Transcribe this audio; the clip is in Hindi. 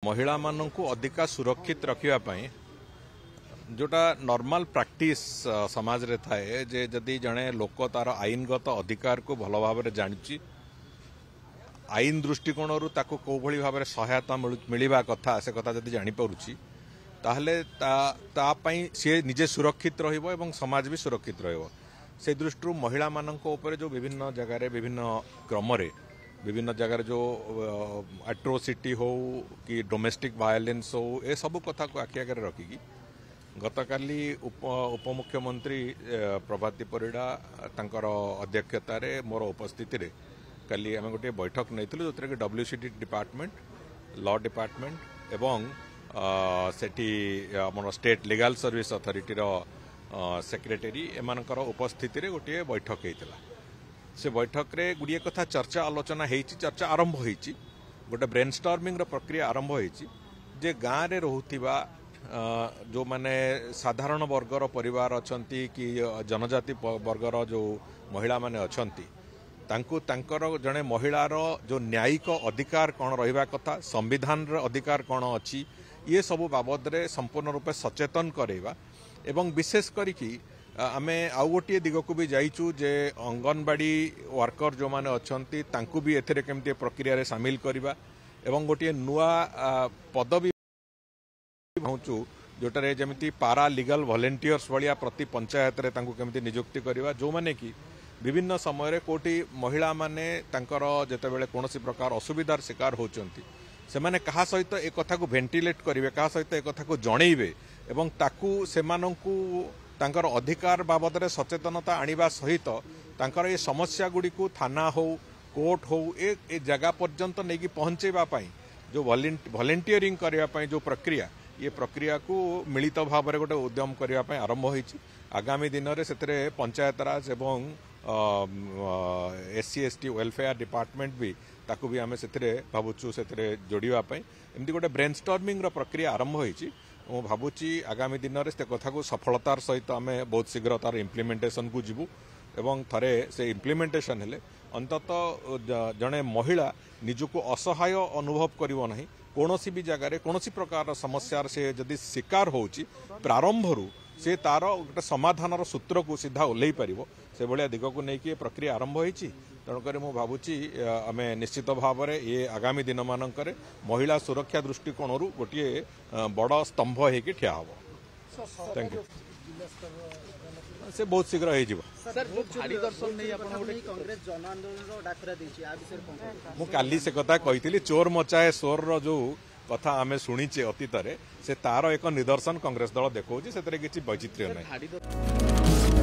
महिला मानन को अधिका सुरक्षित रखापी जोटा नॉर्मल प्रैक्टिस समाज रे थाए जे जदि जड़े लोक तार आईनगत अधिकार को भल भाव जानी आईन दृष्टिकोण रू ताको को भली भाव सहायता मिलवा कथा से कथा जदि जानीपी ताहले सी निजे सुरक्षित रहिबो एवं समाज भी सुरक्षित रहिबो। से दृष्टि महिला मानक ऊपर जो विभिन्न जगार विभिन्न क्रम विभिन्न जगार जो एट्रोसिटी हो कि डोमेस्टिक वायलेंस हो ए सब कथा को आखि आगे रखिकी गतकाली उपमुख्यमंत्री प्रभाती परिड़ा तांकर अध्यक्षतार मोर उपस्थिति रे काली आम गोटे बैठक नहीं जो कि WCT डिपार्टमेंट लॉ डिपार्टमेंट एवं सेठी आम state legal service authority secretary एमानकर उपस्थिति रे गोटे बैठक होता से बैठक रे गुड़िए कथा चर्चा आलोचना होती चर्चा आरंभ होती गोटे ब्रेनस्टॉर्मिंग प्रक्रिया आरंभ होती जे गाँव में रोहुथिबा जो माने साधारण वर्गर परिवार अछंती कि जनजाति वर्गर जो महिला माने अछंती तांको तांकर जड़े महिलार जो न्यायिक अधिकार कौन रहिबा कथा संविधान अधिकार कौन अच्छी ये सब बाबद रे संपूर्ण रूपे सचेतन करेबा एवं विशेष करिकी आमे आउ गोटे दिग को भी जाइचु जे अंगनवाड़ी वर्कर जो माने अछंती तांको भी एथरे केमते प्रक्रिया रे शामिल करबा एवं गोटे नुआ पदवी पहुँचु जोटारे जमिति पारा लीगल वॉलंटियर्स भाया प्रति पंचायत रे तांको केमती नियुक्ति करबा जो माने कि विभिन्न समय रे कोटी महिला माने तांकर जेतेबेले कोनोसी प्रकार असुविधार शिकार होचंती से माने कहा सहित ए कथा को वेंटिलेट करिवे कहा सहित ए कथा को जणैबे एवं ताकू सेमानंकु तांकर अधिकार बाबद रे सचेतनता आनिबा सहित तांकर ए समस्या गुडी को थाना हो कोर्ट हो ए जगह पर्यंत नहीं कि पहुंचेबा पाई जो वॉलंटियरिंग करबा पाई जो प्रक्रिया ये प्रक्रिया को मिलित भाव में गोटे उद्यम करने आरंभ होती आगामी दिन में से पंचायत राज एवं SC ST वेलफेयर डिपार्टमेंट भी ताकू भी आम से भावुँ से जोड़ापी एमती गोटे ब्रेनस्टॉर्मिंग प्रक्रिया आरंभ होती मु भावुची आगामी दिन में से कथा को सफलतार सहित आम बहुत शीघ्र तार इम्प्लीमेंटेशन को जीवु एवं थरे से इम्प्लीमेंटेशन हेले अंततः जड़े महिला निजको असहाय अनुभव करिवो नहीं कौनसी भी जगार कौनसी प्रकार समस्यार से जदि शिकार होची प्रारंभरू से तार गोटे समाधान सूत्र को सीधा ओल्लै पारिबो से भलिया दिग को लेकिन प्रक्रिया आरंभ होती तेणुक मु भावुची आम निश्चित भाव में ये आगामी दिन मानक महिला सुरक्षा दृष्टिकोण गोटे बड़ स्तंभ होगी ठिया हम। थैंक यू से बहुत शीघ्र हो काली से कथा कही चोर मचाए सोर रो जो कथा आम शुणीचे अतीत से तार एक निदर्शन कांग्रेस दल देखा से किसी वैचित्र्य नहीं।